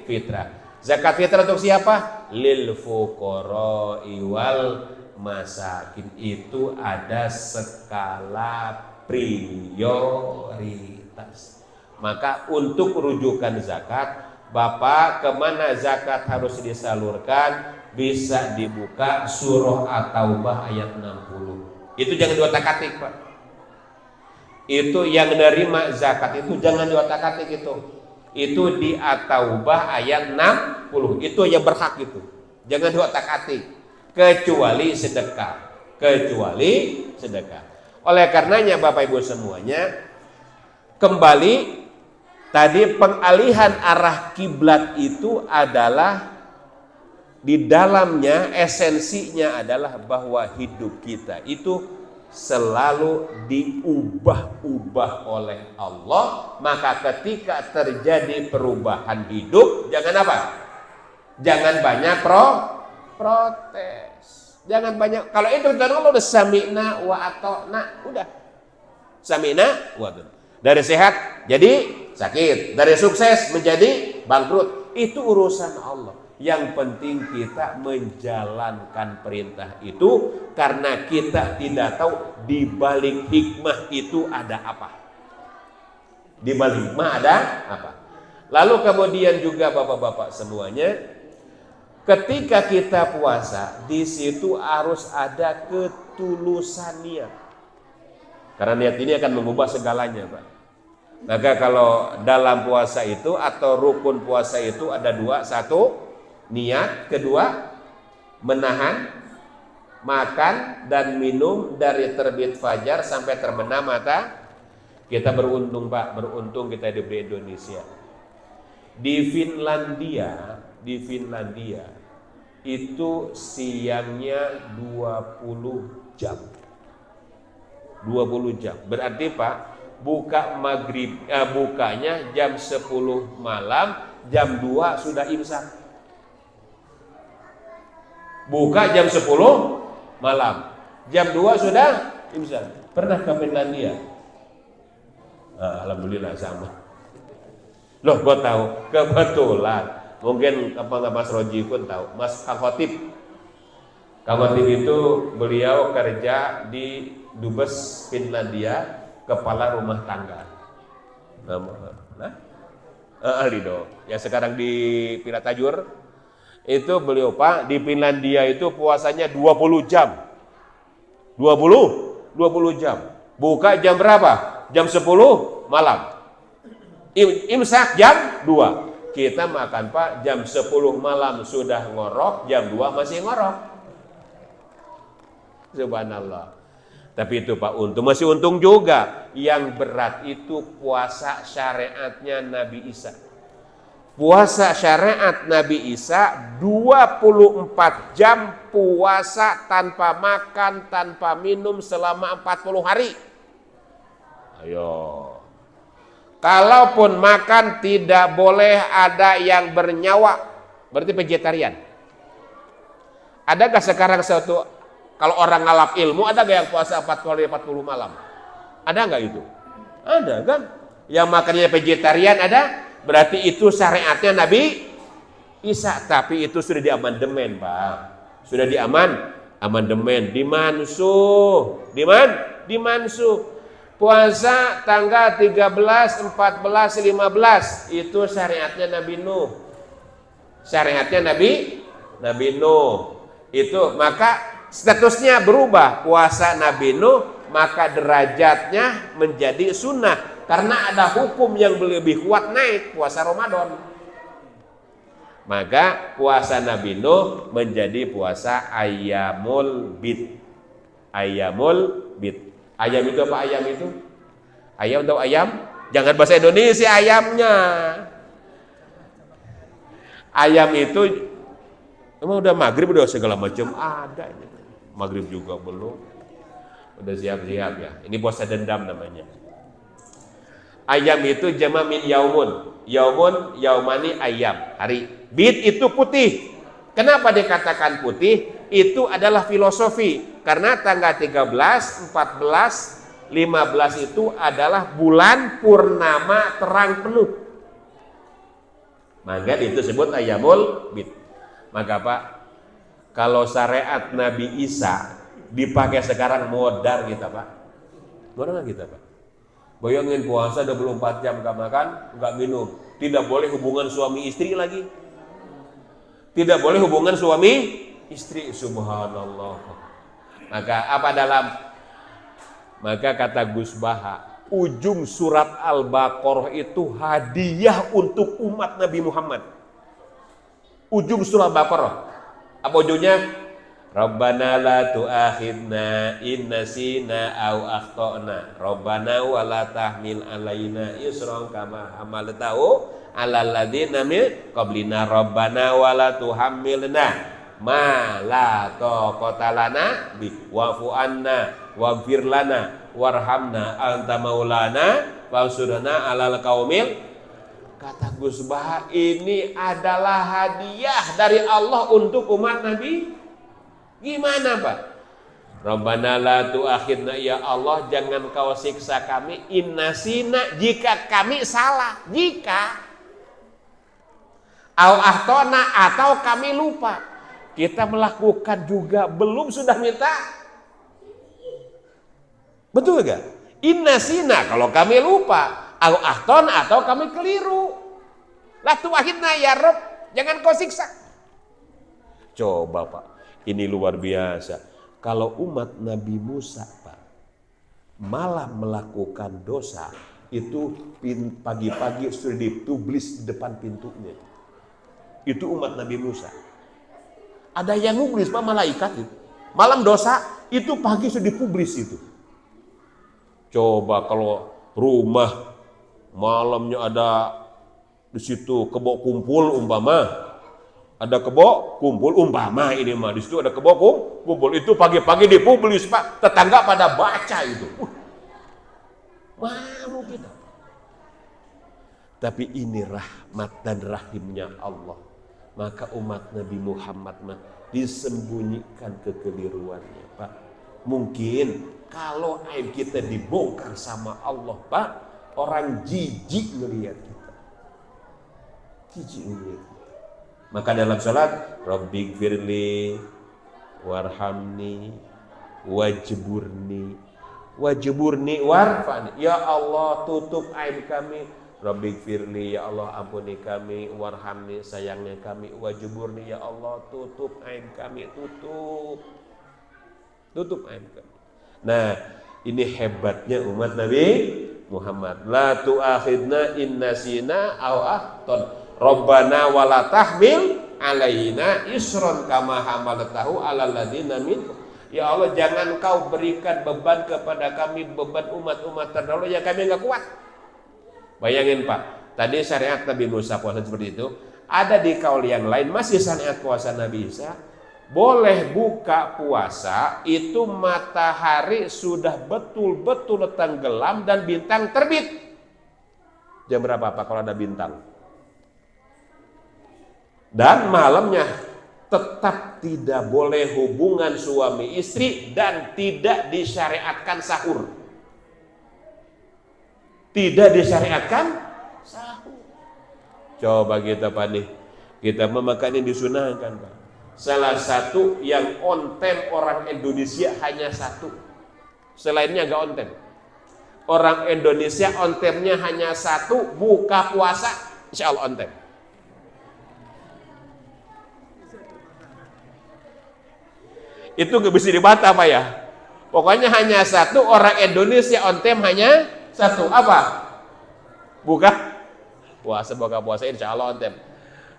fitrah. Zakat fitrah untuk siapa? Lil fuqara'i wal masakin. Itu ada skala prioritas. Maka untuk rujukan zakat, Bapak kemana zakat harus disalurkan, bisa dibuka surah At-Taubah ayat 60. Itu jangan diotak-atik Pak. Itu yang menerima zakat itu jangan diotak-atik itu. Itu di At-Taubah ayat 60. Itu yang berhak itu. Jangan diotak-atik. Kecuali sedekah. Oleh karenanya Bapak Ibu semuanya, kembali tadi pengalihan arah kiblat itu adalah di dalamnya esensinya adalah bahwa hidup kita itu selalu diubah-ubah oleh Allah. Maka ketika terjadi perubahan hidup, jangan apa? Jangan banyak protes. Jangan banyak. Kalau itu Allah udah sami'na wa ata'na, udah. Sami'na wa ata'na. Dari sehat jadi sakit, dari sukses menjadi bangkrut, itu urusan Allah. Yang penting kita menjalankan perintah itu karena kita tidak tahu di balik hikmah itu ada apa. Di balik hikmah ada apa? Lalu kemudian juga Bapak-bapak semuanya, ketika kita puasa, di situ harus ada ketulusan niat. Karena niat ini akan mengubah segalanya, Pak. Maka kalau dalam puasa itu atau rukun puasa itu ada dua. Satu, niat. Kedua, menahan makan dan minum dari terbit fajar sampai terbenam mata. Kita beruntung Pak, beruntung kita hidup di Indonesia. Di Finlandia itu siangnya 20 jam. 20 jam. Berarti Pak, bukanya jam 10 malam, jam 2 sudah imsak. Buka jam 10 malam, jam 2 sudah imsak. Pernah ke Finlandia? Alhamdulillah sama. Loh, gue tahu kebetulan. Mungkin apa Mas Roji pun tahu. Mas Kang Khotib itu beliau kerja di Dubes Finlandia, kepala rumah tangga. Lido, yang sekarang di Piratajur itu beliau Pak di Finlandia itu puasanya 20 jam. 20 jam. Buka jam berapa? Jam 10 malam. Imsak jam 2. Kita makan Pak jam 10 malam sudah ngorok, jam 2 masih ngorok. Subhanallah. Tapi itu Pak masih untung juga. Yang berat itu puasa syariatnya Nabi Isa. Puasa syariat Nabi Isa 24 jam puasa tanpa makan, tanpa minum selama 40 hari. Ayo. Kalaupun makan tidak boleh ada yang bernyawa. Berarti vegetarian. Adakah sekarang suatu kalau orang ngalap ilmu, ada gak yang puasa 40 malam? Ada gak itu? Ada kan? Yang makannya vegetarian ada? Berarti itu syariatnya Nabi Isa. Tapi itu sudah diamandemen Pak. Sudah amandemen. Dimansuh. Dimansuh. Puasa tanggal 13, 14, 15. Itu syariatnya Nabi Nuh. Syariatnya Nabi Nuh. Itu maka statusnya berubah, puasa Nabi Nuh, maka derajatnya menjadi sunnah. Karena ada hukum yang lebih kuat naik, puasa Ramadan. Maka puasa Nabi Nuh menjadi puasa Ayyamul Bid. Ayyamul Bid. Ayam itu apa ayam itu? Ayam atau ayam? Jangan bahasa Indonesia ayamnya. Ayam itu emang udah maghrib udah segala macam ada ini. Maghrib juga belum. Udah siap-siap ya. Ini puasa dendam namanya. Ayam itu jama' min yaumun. Yaumani ayam. Hari. Bid itu putih. Kenapa dikatakan putih? Itu adalah filosofi. Karena tanggal 13, 14, 15 itu adalah bulan purnama terang penuh. Maka itu disebut Ayyamul Bid. Maka Pak, kalau syariat Nabi Isa dipakai sekarang modar kita Pak. Modar kita Pak. Bayangin puasa 24 jam gak makan, gak minum. Tidak boleh hubungan suami istri lagi. Tidak boleh hubungan suami istri. Subhanallah. Maka kata Gus Baha, ujung surat Al-Baqarah itu hadiah untuk umat Nabi Muhammad. Ujung surat Al-Baqarah. Apa ujungnya? Rabbana la tu'akhidna in nasina aw akhtana. Rabbana wa la tahmil alaina isran kama hamaltahu alal ladzina min qablina. Rabbana wa la tuhammilna ma la taqata lana bi wa'fu anna waghfir lana warhamna anta maulana wansurna alal qaumil. Kata Gus Baha, ini adalah hadiah dari Allah untuk umat Nabi. Gimana Pak? Rabbana la tu'akhidna, ya Allah jangan kau siksa kami innasina, jika kami salah, jika au ahtona, atau kami lupa. Kita melakukan juga belum sudah minta. Betul gak? Innasina kalau kami lupa, au ahton atau kami keliru. La tu'akhidna ya Rabb, jangan kau siksa. Coba Pak, ini luar biasa. Kalau umat Nabi Musa Pak malah melakukan dosa, itu pagi-pagi sudah ditublis di depan pintunya. Itu umat Nabi Musa. Ada yang ngublis Pak, malaikat itu. Malam dosa, itu pagi sudah dipublis itu. Coba kalau rumah malamnya ada di situ kebo kumpul umpama. Ada kebo kumpul umpama ini mah. Di situ ada kebo kumpul. Itu pagi-pagi dipublis Pak. Tetangga pada baca itu. Malu kita. Tapi ini rahmat dan rahimnya Allah. Maka umat Nabi Muhammad disembunyikan kekeliruannya Pak. Mungkin kalau aib kita dibongkar sama Allah Pak, Orang jijik ngelihat kita. Jijik ngelihat kita. Maka dalam salat, Rabbighfirli warhamni wajburni warfani. Ya Allah, tutup aib kami. Rabbighfirli, ya Allah ampuni kami, warhamni, sayangnya kami, wajburni, ya Allah tutup aib kami, tutup aib kami. Nah, ini hebatnya umat Nabi Muhammad. La tu'akhidna in nasina aw akhton. Rabbana wala tahmil alaina isron kama hamalatahu alal ladzina min. Ya Allah, jangan kau berikan beban kepada kami, beban umat-umat terdahulu yang kami enggak kuat. Bayangin Pak, tadi syariat Nabi Musa puasa seperti itu, ada di kaul yang lain masih syariat puasa Nabi Isa, boleh buka puasa itu matahari sudah betul-betul tenggelam dan bintang terbit. Jam berapa Pak kalau ada bintang? Dan malamnya tetap tidak boleh hubungan suami istri dan tidak disyariatkan sahur. Tidak disyariatkan sahur. Coba kita Pak nih, kita memakan yang disunahkan Pak. Salah satu yang on time orang Indonesia hanya satu. Selainnya gak on time. Orang Indonesia on time-nya hanya satu, buka puasa insya Allah on time. Itu gak bisa dibantah Pak ya. Pokoknya hanya satu, orang Indonesia on time hanya satu. Apa? Buka puasa insya Allah on time.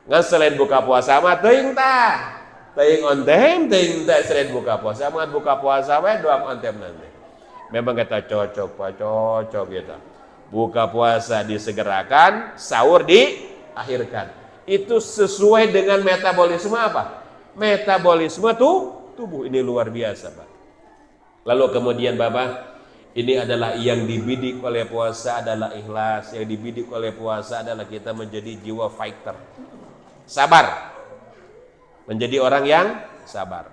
Nggak selain buka puasa mah teuing tah. Teuing on time, teuing tah selain buka puasa mah buka puasa we doang on time nanti. Memang kita cocok Pak, cocok kita. Buka puasa disegerakan, sahur diakhirkan. Itu sesuai dengan metabolisme apa? Metabolisme tubuh ini luar biasa Pak. Lalu kemudian Bapak, ini adalah yang dibidik oleh puasa adalah ikhlas, yang dibidik oleh puasa adalah kita menjadi jiwa fighter. Sabar. Menjadi orang yang sabar.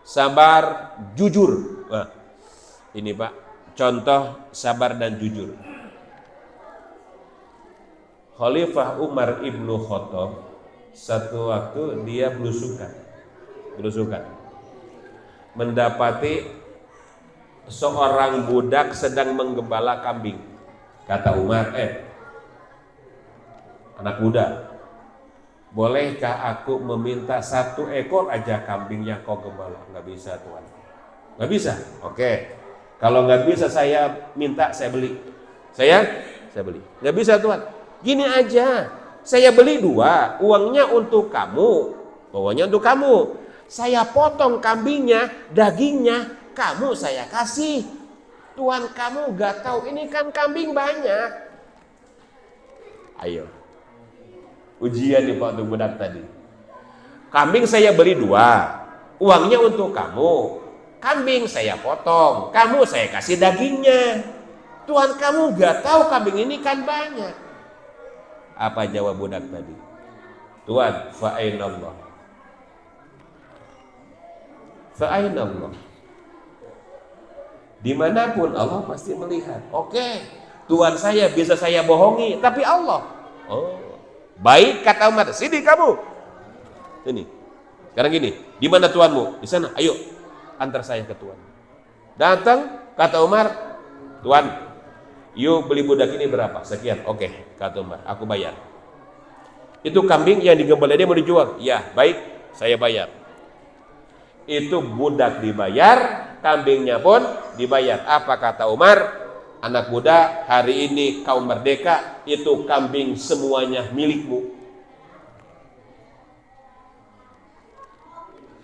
Sabar, jujur. Wah, ini Pak, contoh sabar dan jujur. Khalifah Umar ibnu Khattab satu waktu dia belusukan. Mendapati seorang budak sedang menggembala kambing. Kata Umar, anak muda, bolehkah aku meminta 1 ekor aja kambing yang kau gembala? Nggak bisa Tuhan. Nggak bisa? Oke. Kalau nggak bisa saya minta, saya beli. Saya beli. Nggak bisa Tuhan. Gini aja, saya beli 2, uangnya untuk kamu. Saya potong kambingnya, dagingnya, kamu saya kasih. Tuhan kamu gak tahu, ini kan kambing banyak. Ayo. Ujian nih Pak untuk budak tadi. Kambing saya beli 2, uangnya untuk kamu. Kambing saya potong, kamu saya kasih dagingnya. Tuhan kamu gak tahu kambing ini kan banyak. Apa jawab budak tadi? Tuhan, fa'ainallah. Fa'ainallah. Dimanapun Allah pasti melihat. Oke, Tuhan saya bisa saya bohongi, tapi Allah. Oh, baik kata Umar. Sini kamu. Sini. Sekarang gini, di mana Tuhanmu? Di sana. Ayo, antar saya ke Tuhan. Datang, kata Umar, Tuhan, yuk beli budak ini berapa? Sekian. Oke, kata Umar, aku bayar. Itu kambing yang digembala dia mau dijual. Ya, baik, saya bayar. Itu budak dibayar, kambingnya pun dibayar. Apa kata Umar? Anak muda, hari ini kau merdeka, itu kambing semuanya milikmu.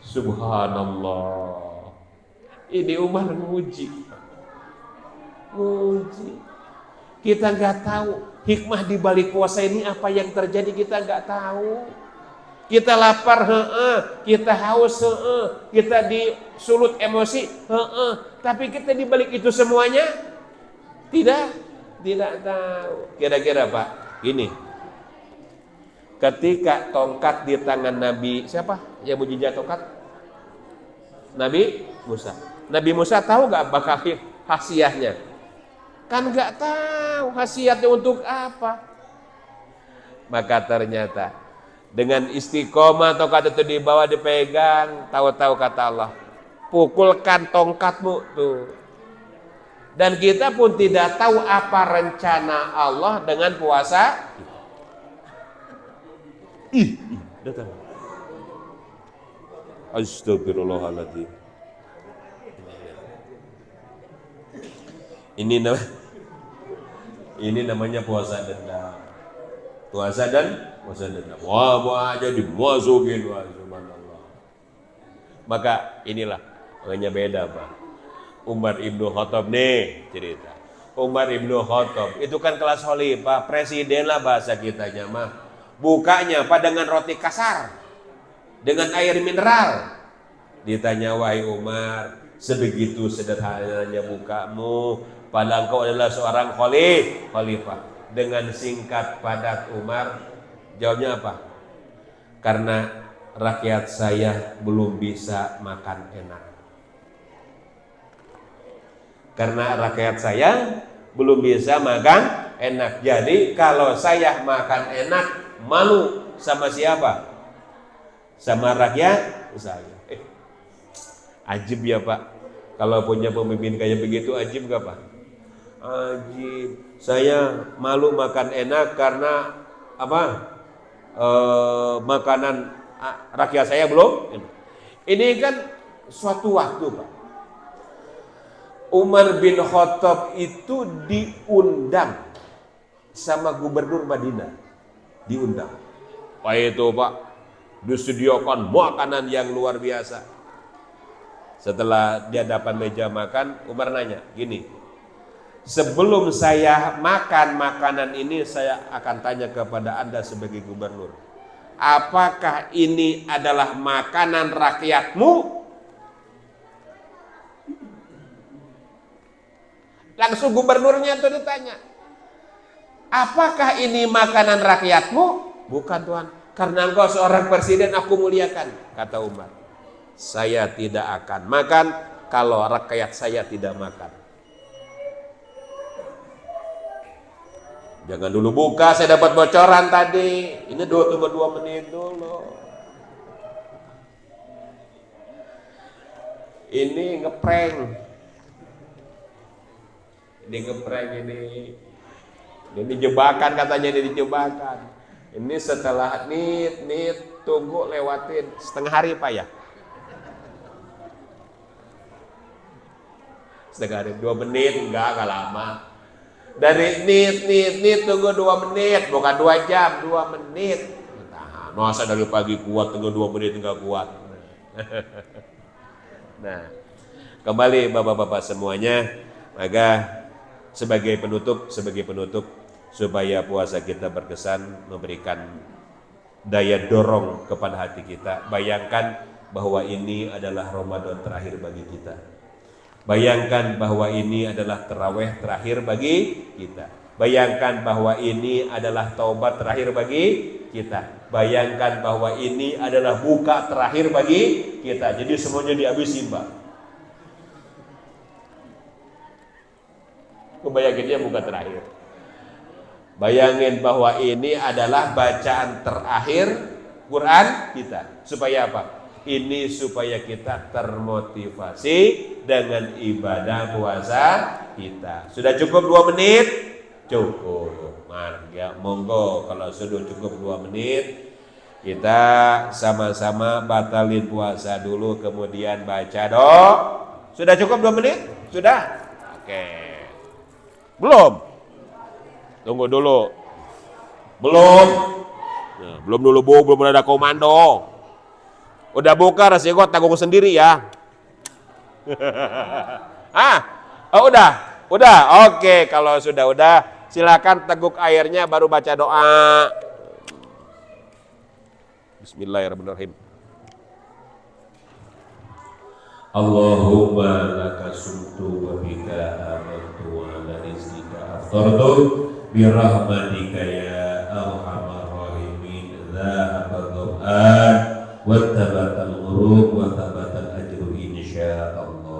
Subhanallah. Ini Umar muji. Kita nggak tahu hikmah di balik puasa ini apa yang terjadi, kita nggak tahu. Kita lapar, kita haus, kita disulut emosi, tapi kita di balik itu semuanya tidak tahu. Kira-kira Pak, ini ketika tongkat di tangan Nabi, siapa yang mujizat tongkat? Nabi Musa. Nabi Musa tahu gak bakal hasiahnya? Kan nggak tahu khasiatnya untuk apa. Maka ternyata dengan istiqomah tongkat itu di bawah dipegang, tahu-tahu kata Allah, pukulkan tongkatmu tuh. Dan kita pun tidak tahu apa rencana Allah dengan puasa. Datang. Astagfirullahaladzim. Ini namanya puasa dendam. Puasa dendam. Wah aja dimasukin, subhanallah. Maka inilah makanya beda, Pak. Umar Ibnu Khattab nih cerita. Umar Ibnu Khattab itu kan kelas khalifah, presiden lah bahasa kitanya mah. Bukanya apa dengan roti kasar, dengan air mineral. Ditanya, wahai Umar, sebegitu sederhananya bukamu, padahal engkau adalah seorang khalifah. Dengan singkat padat Umar jawabnya apa? Karena rakyat saya belum bisa makan enak. Karena rakyat saya belum bisa makan enak. Jadi kalau saya makan enak, malu sama siapa? Sama rakyat saya. Ajib ya Pak. Kalau punya pemimpin kayak begitu, ajib gak Pak? Ajib. Saya malu makan enak karena apa? Makanan rakyat saya belum. Ini kan suatu waktu Pak. Umar bin Khattab itu diundang sama gubernur Madinah. Diundang. Wah itu Pak, disediakan makanan yang luar biasa. Setelah dia dapat meja makan, Umar nanya, gini, sebelum saya makan makanan ini, saya akan tanya kepada Anda sebagai gubernur. Apakah ini adalah makanan rakyatmu? Langsung gubernurnya itu ditanya, apakah ini makanan rakyatmu? Bukan Tuhan, karena engkau seorang presiden aku muliakan, kata Umar. Saya tidak akan makan kalau rakyat saya tidak makan. Jangan dulu buka, saya dapat bocoran tadi. Ini tunggu 2 menit dulu. Ini ngeprank. Ini jebakan katanya, ini jebakan. Ini setelah nit tunggu lewatin setengah hari Pak ya. Setengah hari, 2 menit enggak lama. Dari nit tunggu 2 menit, bukan 2 jam, 2 menit. Nah, masa dari pagi kuat tunggu 2 menit enggak kuat. Nah, kembali Bapak-bapak semuanya, maka sebagai penutup supaya puasa kita berkesan, memberikan daya dorong kepada hati kita. Bayangkan bahwa ini adalah Ramadan terakhir bagi kita. Bayangkan bahwa ini adalah tarawih terakhir bagi kita. Bayangkan bahwa ini adalah taubat terakhir bagi kita. Bayangkan bahwa ini adalah buka terakhir bagi kita. Jadi semuanya dihabisin Pak. Bayanginnya bukan terakhir. Bayangin bahwa ini adalah bacaan terakhir Quran kita. Supaya apa? Ini supaya kita termotivasi dengan ibadah puasa kita. Sudah cukup 2 menit? Cukup. Ya, monggo kalau sudah cukup 2 menit, kita sama-sama batalin puasa dulu, kemudian baca doa. Sudah cukup 2 menit? Sudah? Oke. Belum? Tunggu dulu. Belum? Nah, belum dulu Bu, belum ada komando. Udah buka resiko tanggung sendiri ya. Udah. Oke, kalau sudah silakan teguk airnya baru baca doa. Bismillahirrahmanirrahim. Allahumma laka sumtu wa bika amantu wa ala rizqika aftartu birahmatika ya arhamar rahimin. Dhahabal Qur'an wa tabatal ghurub wa tabatal ajru insyaallah.